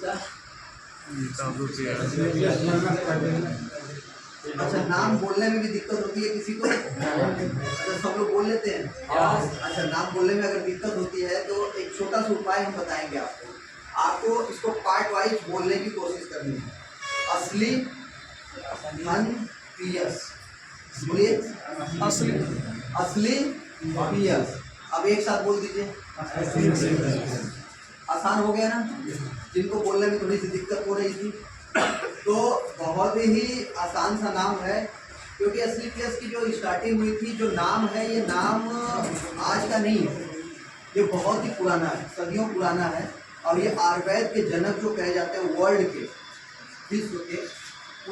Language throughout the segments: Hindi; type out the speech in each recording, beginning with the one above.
इसका? अच्छा, नाम बोलने में भी दिक्कत होती है किसी को? अच्छा, सब लोग बोल लेते हैं। अच्छा, नाम बोलने में अगर दिक्कत होती है तो एक छोटा सा उपाय हम बताएंगे आपको। आपको इसको पार्ट वाइज बोलने की कोशिश करनी है। असली, अन, पियस। बोलिए, असली, असली, पियस। अब एक साथ बोल दीजिए। आसान हो गया ना? जिनको बोलने में थोड़ी सी दिक्कत हो रही थी, तो बहुत ही आसान सा नाम है, क्योंकि असली प्लस की जो स्टार्टिंग हुई थी, जो नाम है, ये नाम आज का नहीं है, ये बहुत ही पुराना है, सदियों पुराना है। और ये आयुर्वेद के जनक जो कहे जाते हैं वर्ल्ड के, विश्व के,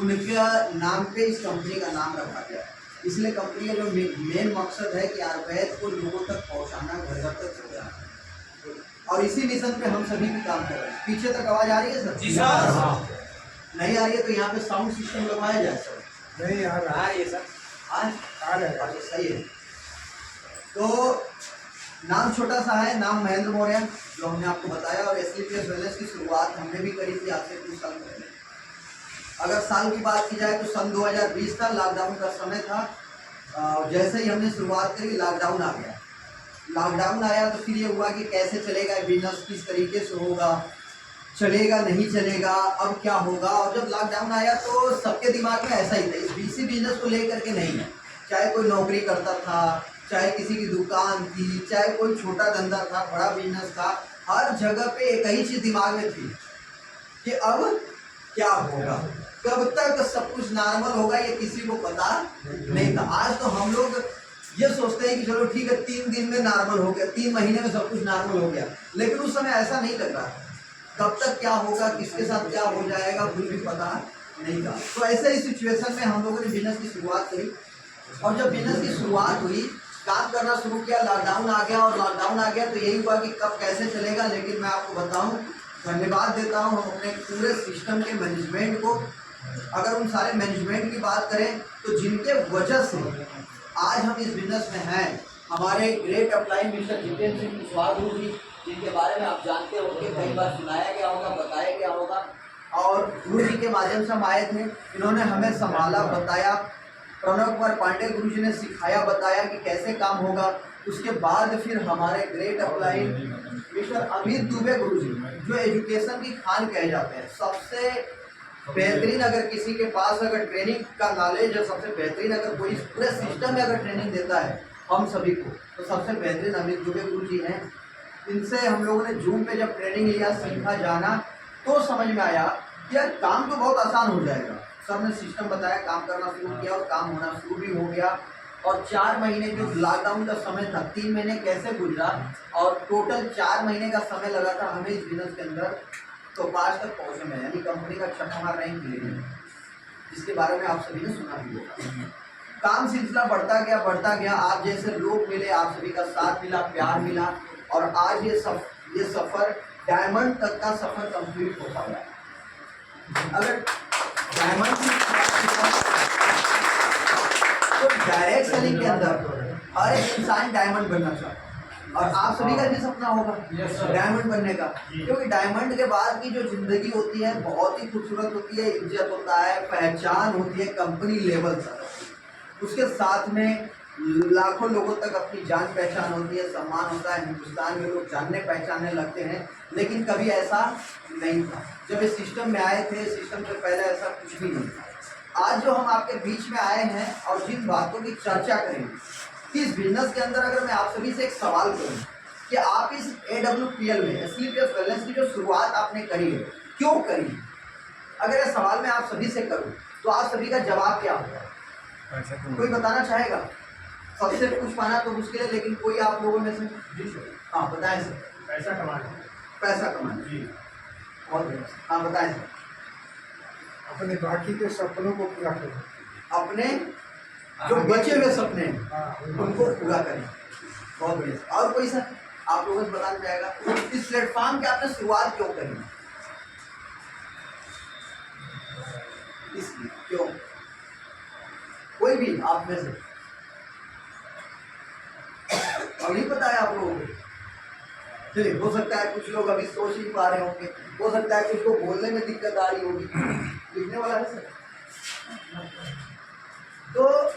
उनका नाम पे इस कंपनी का नाम रखा गया है। इसलिए कंपनी का जो मेन मकसद है कि आयुर्वेद को लोगों तक पहुंचाना, घर घर तक पहुंचाना, और इसी मिशन पे हम सभी भी काम कर रहे हैं। पीछे तक आवाज आ रही है सर? जी सर। नहीं आ रही है तो यहाँ पे साउंड सिस्टम लगवाया जाए सर। नहीं आ रहा है सर, आ रहा है, सही है। तो नाम छोटा सा है, नाम महेंद्र मौर्य, जो हमने आपको बताया, और एसलीपीएस वेलनेस की शुरुआत हमने भी करी थी आज से कुछ साल पहले। अगर साल की बात की जाए तो सन 2020 था, लॉकडाउन का समय था। जैसे ही हमने शुरुआत करी, लॉकडाउन आ गया। लॉकडाउन आया तो फिर ये हुआ कि कैसे चलेगा बिजनेस, किस तरीके से होगा, चलेगा नहीं चलेगा, अब क्या होगा। और जब लॉकडाउन आया तो सबके दिमाग में ऐसा ही था, इस बीसी बिजनेस को लेकर के नहीं है। चाहे कोई नौकरी करता था, चाहे किसी की दुकान थी, चाहे कोई छोटा धंधा था, बड़ा बिजनेस था, हर जगह पे एक ही चीज दिमाग में थी कि अब क्या होगा, कब तक सब कुछ नॉर्मल होगा, ये किसी को पता नहीं था। आज तो हम लोग ये सोचते हैं कि चलो ठीक है, 3 दिन में नॉर्मल हो गया, 3 महीने में सब कुछ नॉर्मल हो गया, लेकिन उस समय ऐसा नहीं लग रहा। कब तक क्या होगा, किसके साथ क्या हो जाएगा, कुछ भी पता नहीं था। तो ऐसे ही सिचुएशन में हम लोगों ने बिजनेस की शुरुआत करी, और जब बिजनेस की शुरुआत हुई, काम करना शुरू किया, लॉकडाउन आ गया, और लॉकडाउन आ गया तो यही हुआ कि कब कैसे चलेगा। लेकिन मैं आपको बताऊं, धन्यवाद देता हूं हम अपने पूरे सिस्टम के मैनेजमेंट को। अगर उन सारे मैनेजमेंट की बात करें तो जिनके वजह से आज हम इस बिजनेस में हैं, हमारे great upline mister Jitendra Singh Kushwaha गुरु जी, जिनके बारे में आप जानते होंगे, कई बार सुनाया गया होगा, बताया गया होगा, और गुरु जी के माध्यम से हम आए थे। इन्होंने हमें संभाला, बताया। प्रणव कुमार पांडे गुरु जी ने सिखाया, बताया कि कैसे काम होगा। उसके बाद फिर हमारे great upline mister Amit Dubey गुरु जी, जो एजुकेशन की खान कहे जाते हैं, सबसे बेहतरीन, अगर किसी के पास अगर ट्रेनिंग का नॉलेज है, सबसे बेहतरीन अगर कोई पूरे सिस्टम में अगर ट्रेनिंग देता है हम सभी को, तो सबसे बेहतरीन अमित दुबे गुरु जी हैं। इनसे हम लोगों ने जूम पे जब ट्रेनिंग लिया, सीखा, जाना, तो समझ में आया कि यार काम तो बहुत आसान हो जाएगा। सर ने सिस्टम बताया, काम करना शुरू किया, और काम होना शुरू भी हो गया। और 4 महीने जो लॉकडाउन का समय था, 3 महीने कैसे गुजरा, और टोटल 4 महीने का समय लगा था हमें इस बिजनेस के अंदर तो 5 तक पहुँचे में, यानी कंपनी का 6वां रैंक मिले, जिसके बारे में आप सभी ने सुना भी होगा। काम सिलसिला बढ़ता गया, आप जैसे लोग मिले, आप सभी का साथ मिला, प्यार मिला, और आज ये सफ़र डायमंड तक का सफ़र कंप्लीट हो पाया। अगर डायमंड तो डायरेक्ट सेलिंग के अंदर हर एक इंसान डायमंड बनना चाहता है, और आप सभी का भी सपना होगा डायमंड बनने का, क्योंकि डायमंड के बाद की जो जिंदगी होती है बहुत ही खूबसूरत होती है, इज्जत होता है, पहचान होती है कंपनी लेवल तक, उसके साथ में लाखों लोगों तक अपनी जान पहचान होती है, सम्मान होता है, हिंदुस्तान में लोग जानने पहचानने लगते हैं। लेकिन कभी ऐसा नहीं था जब इस सिस्टम में आए थे, सिस्टम से पहले ऐसा कुछ भी नहीं था। आज जो हम आपके बीच में आए हैं और जिन बातों की चर्चा करेंगे, इस बिजनेस के अंदर अगर मैं आप सभी से एक सवाल करूं कि आप इस AWPL में, एसलीपीएस वेलनेस की जो शुरुआत आपने करी है, क्यों करी? अगर ये सवाल मैं आप सभी से करूं तो आप सभी का जवाब क्या होगा? कोई बताना चाहेगा? सबसे कुछ पाना तो मुश्किल है, लेकिन कोई आप लोगों में से? जी सर। हाँ बताएं सर। पैसा कमाना। पैसा कमाना जी, बहुत बढ़िया। हाँ बताएं सर। अपने बाकी के सपनों को पूरा करें, अपने जो बचे हुए सपने हैं उनको पूरा करें। बहुत बढ़िया। और कोई सर आप लोगों से बताना चाहेगा इस प्लेटफॉर्म की आपने शुरुआत क्यों करी? इसलिए क्यों? कोई भी आप में से और नहीं पता है आप लोगों को? चलिए, हो सकता है कुछ लोग अभी सोच नहीं पा रहे होंगे, हो सकता है कुछ को बोलने में दिक्कत आ रही होगी। लिखने वाला है सर। तो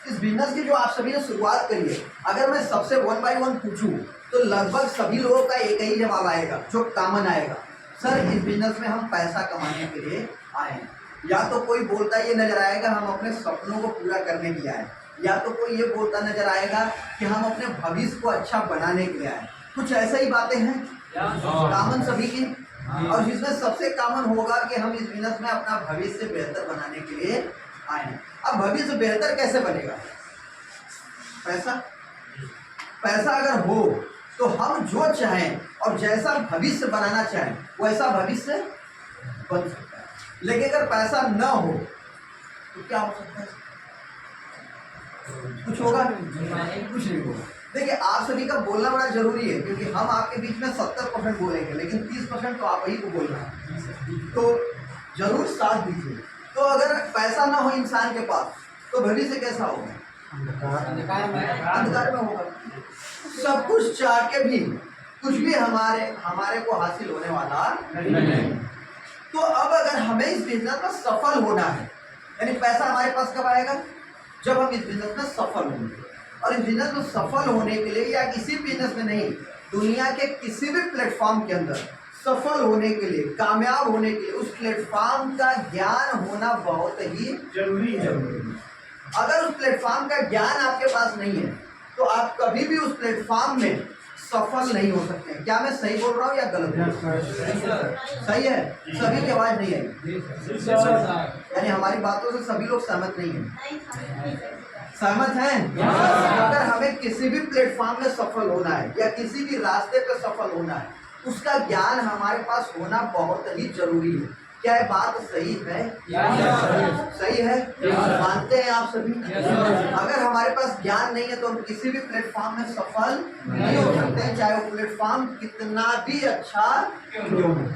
इस बिजनेस की जो आप सभी ने शुरुआत करी है, अगर मैं सबसे 1 by 1 पूछूं तो लगभग सभी लोगों का एक ही जवाब आएगा जो कॉमन आएगा, सर इस बिजनेस में हम पैसा कमाने के लिए आए हैं। या तो कोई बोलता ये नजर आएगा हम अपने सपनों को पूरा करने के लिए आए, या तो कोई ये बोलता नजर आएगा कि हम अपने भविष्य को अच्छा बनाने के लिए आए। कुछ ऐसे ही बातें हैं कॉमन सभी की, और जिसमें सबसे कॉमन होगा कि हम इस बिजनेस में अपना भविष्य बेहतर बनाने के लिए आए हैं। अब भविष्य बेहतर कैसे बनेगा? पैसा अगर हो तो हम जो चाहें और जैसा भविष्य बनाना चाहें वैसा भविष्य बन सकता है। लेकिन अगर पैसा न हो तो क्या हो सकता है? कुछ होगा? कुछ नहीं होगा। देखिए, आप सभी का बोलना बड़ा जरूरी है, क्योंकि हम आपके बीच में 70% बोलेंगे, लेकिन 30% तो आप ही को बोलना है, तो जरूर साथ दीजिए। तो अगर पैसा ना हो इंसान के पास तो भविष्य कैसा होगा? अंधकार में होगा। सब कुछ चाह के भी कुछ भी हमारे को हासिल होने वाला नहीं। तो अब अगर हमें इस बिजनेस में सफल होना है, यानी पैसा हमारे पास कब आएगा? जब हम इस बिजनेस में सफल होंगे। और इस बिजनेस में सफल होने के लिए, या किसी बिजनेस में नहीं, दुनिया के किसी भी प्लेटफॉर्म के अंदर सफल होने के लिए, कामयाब होने के लिए, उस प्लेटफॉर्म का ज्ञान होना बहुत ही जरूरी है। अगर उस प्लेटफॉर्म का ज्ञान आपके पास नहीं है तो आप कभी भी उस प्लेटफॉर्म में सफल नहीं हो सकते। क्या मैं सही बोल रहा हूँ या गलत? सही है। सभी की आवाज नहीं आई, यानी हमारी बातों से सभी लोग सहमत नहीं है। सहमत हैं? अगर हमें किसी भी प्लेटफॉर्म में सफल होना है या किसी भी रास्ते पे सफल होना है, उसका ज्ञान हमारे पास होना बहुत ही जरूरी है। क्या ये बात सही है? सही है? मानते हैं आप सभी? अगर हमारे पास ज्ञान नहीं है तो हम किसी भी प्लेटफॉर्म में सफल नहीं हो सकते, चाहे वो प्लेटफॉर्म कितना भी अच्छा क्यों हो।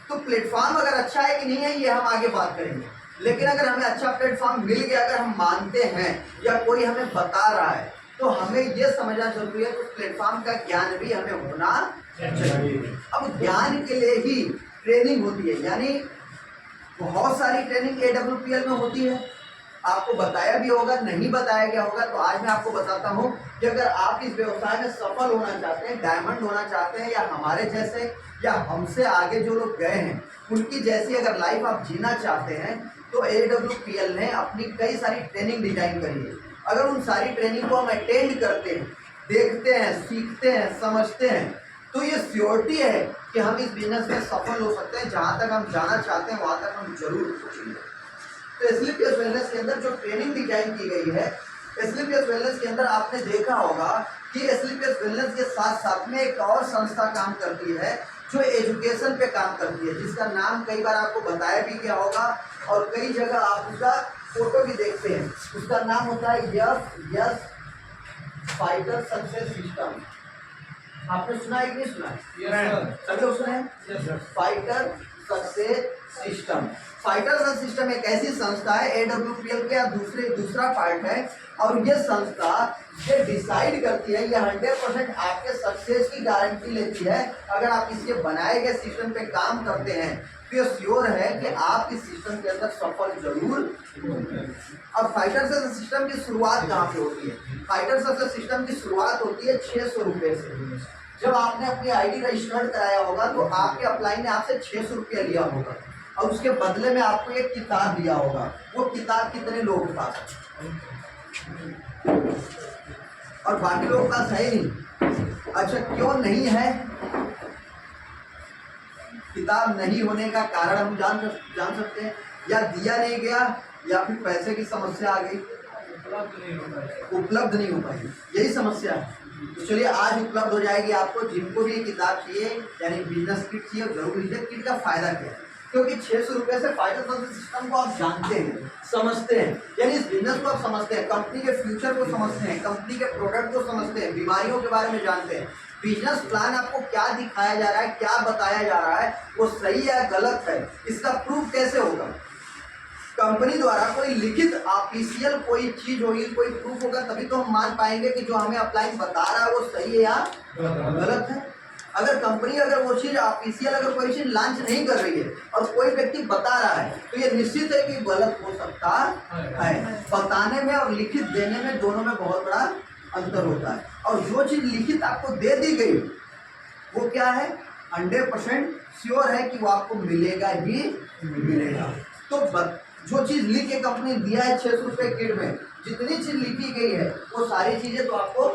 तो प्लेटफॉर्म अगर अच्छा है कि नहीं है ये हम आगे बात करेंगे, लेकिन अगर हमें अच्छा प्लेटफॉर्म मिल गया, अगर हम मानते हैं या कोई हमें बता रहा है, तो हमें ये समझना जरूरी है कि उस प्लेटफॉर्म का ज्ञान भी हमें होना चाहिए। अब ज्ञान के लिए ही ट्रेनिंग होती है, यानी बहुत सारी ट्रेनिंग AWPL में होती है। आपको बताया भी होगा, नहीं बताया गया होगा, तो आज मैं आपको बताता हूँ कि अगर आप इस व्यवसाय में सफल होना चाहते हैं, डायमंड होना चाहते हैं, या हमारे जैसे या हमसे आगे जो लोग गए हैं उनकी जैसी अगर लाइफ आप जीना चाहते हैं, तो AWPL ने अपनी कई सारी ट्रेनिंग डिजाइन करी है। अगर उन सारी ट्रेनिंग को हम अटेंड करते हैं, देखते हैं, सीखते हैं, समझते हैं, तो ये श्योरिटी है कि हम इस बिजनेस में सफल हो सकते हैं। जहाँ तक हम जाना चाहते हैं वहाँ तक हम जरूर पहुँचेंगे। तो एसलीपीएस वेलनेस के अंदर जो ट्रेनिंग डिजाइन की गई है, एसलीपीएस वेलनेस के अंदर आपने देखा होगा कि एसलीपीएस वेलनेस के साथ साथ में एक और संस्था काम करती है जो एजुकेशन पे काम करती है, जिसका नाम कई बार आपको बताया भी गया होगा और कई जगह आप उसका फोटो भी देखते हैं। उसका नाम होता है यस फाइटर सक्सेस सिस्टम। आपने सुना है कि नहीं सुना है? सभी लोग सुने हैं? Fighter success system. Fighter success system एक ऐसी संस्था है, AWPL का दूसरा पार्ट है, और ये संस्था ये डिसाइड करती है, ये 100% आपके सक्सेस की गारंटी लेती है। अगर आप इसके बनाए गए सिस्टम पे काम करते हैं तो ये श्योर है कि आप इस सिस्टम के अंदर सफल जरूर होंगे। अब फाइटर सक्सेस सिस्टम की शुरुआत कहाँ पे होती है? फाइटर सक्सेस सिस्टम की शुरुआत होती है 600 रुपये से। जब आपने अपनी ID रजिस्टर्ड कराया होगा तो आपके अपलाई ने आपसे 600 रुपया लिया होगा, और उसके बदले में आपको एक किताब दिया होगा। वो किताब कितने लोगों के पास है? और बाकी लोगों के पास है ही नहीं। अच्छा, क्यों नहीं है? किताब नहीं होने का कारण हम जान सकते हैं, या दिया नहीं गया, या फिर पैसे की समस्या आ गई, उपलब्ध नहीं हो पाई, यही समस्या है। तो चलिए आज उपलब्ध हो जाएगी आपको। जिनको भी किताब चाहिए, यानी बिजनेस किट चाहिए, जरूर लीजिए। किट का फायदा क्या है? क्योंकि 600 रुपये से फाइटर सक्सेस सिस्टम को आप जानते हैं, समझते हैं, यानी इस बिजनेस को आप समझते हैं, कंपनी के फ्यूचर को समझते हैं, कंपनी के प्रोडक्ट को समझते हैं, बीमारियों के बारे में जानते हैं, बिजनेस प्लान आपको क्या दिखाया जा रहा है, क्या बताया जा रहा है, वो सही है गलत है, इसका प्रूफ कैसे होगा? कंपनी द्वारा कोई लिखित ऑफिशियल कोई चीज होगी, कोई प्रूफ होगा, तभी तो हम मान पाएंगे कि जो हमें अपलाइन बता रहा है वो सही है या गलत है। अगर कंपनी अगर वो चीज़ ऑफिशियल अगर कोई चीज़ लॉन्च नहीं कर रही है और कोई व्यक्ति बता रहा है तो ये निश्चित है कि गलत हो सकता है। बताने में और लिखित देने में दोनों में बहुत बड़ा अंतर होता है। और जो चीज़ लिखित आपको दे दी गई वो क्या है, 100% श्योर है कि वो आपको मिलेगा ही मिलेगा। तो जो चीज़ लिख के कंपनी दिया है 600 रुपये किट में, जितनी चीज़ लिखी गई है वो सारी चीज़ें तो आपको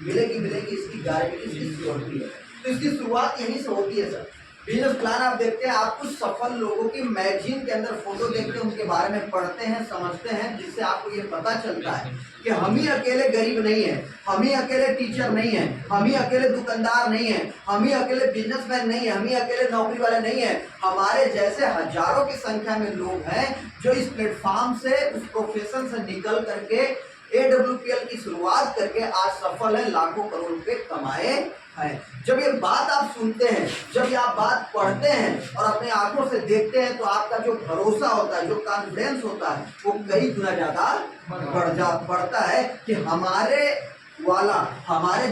मिलेगी मिलेगी, इसकी गारंटी, इसकी श्योरिटी है। तो इसकी शुरुआत यहीं से होती है सर। बिजनेस प्लान आप देखते हैं, आप कुछ सफल लोगों की मैगजीन के अंदर फोटो देखते हैं, उनके बारे में पढ़ते हैं, समझते हैं, जिससे आपको ये पता चलता है कि हम ही अकेले गरीब नहीं है, हम ही अकेले टीचर नहीं है, हम ही अकेले दुकानदार नहीं है, हम ही अकेले बिजनेसमैन नहीं है, हम ही अकेले नौकरी वाले नहीं है। हमारे जैसे हजारों की संख्या में लोग हैं जो इस प्लेटफॉर्म से, उस प्रोफेशन से निकल करके AWPL की शुरुआत करके आज सफल है, लाखों करोड़ रुपए कमाए हैं। जब ये बात आप सुनते हैं, जब ये आप बात पढ़ते हैं और अपने आंखों से देखते हैं तो आपका जो भरोसा होता है, जो कॉन्फिडेंस होता है, वो कई गुना ज्यादा बढ़ता है कि हमारे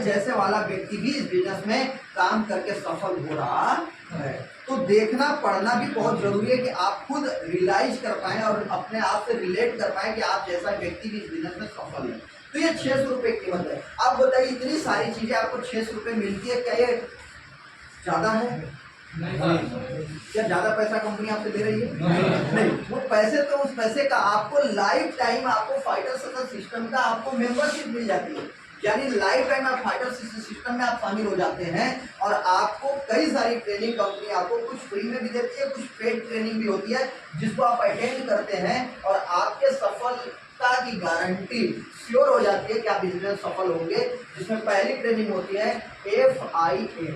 जैसे वाला व्यक्ति भी इस बिजनेस में काम करके सफल हो रहा है। तो देखना पढ़ना भी बहुत जरूरी है कि आप खुद रियलाइज कर पाएं और अपने आप से रिलेट कर पाएं कि आप जैसा व्यक्ति भी इस बिजनेस में सफल है। तो ये 600 रुपये कीमत है। आप बताइए, इतनी सारी चीजें आपको 600 रुपये मिलती है, क्या ये ज्यादा है? क्या ज्यादा पैसा कंपनी आपसे ले रही है? नहीं। वो पैसे तो उस पैसे का आपको लाइफ टाइम, आपको फाइटर सिस्टम का आपको मेंबरशिप मिल जाती है, यानी लाइफ टाइम आप फाइटर सिस्टम में आप शामिल हो जाते हैं और आपको कई सारी ट्रेनिंग कंपनी आपको कुछ फ्री में भी देती है, कुछ पेड ट्रेनिंग भी होती है जिसको आप अटेंड करते हैं और आपके सफलता की गारंटी श्योर हो जाती है कि आप बिजनेस सफल होंगे। जिसमें पहली ट्रेनिंग होती है FIA,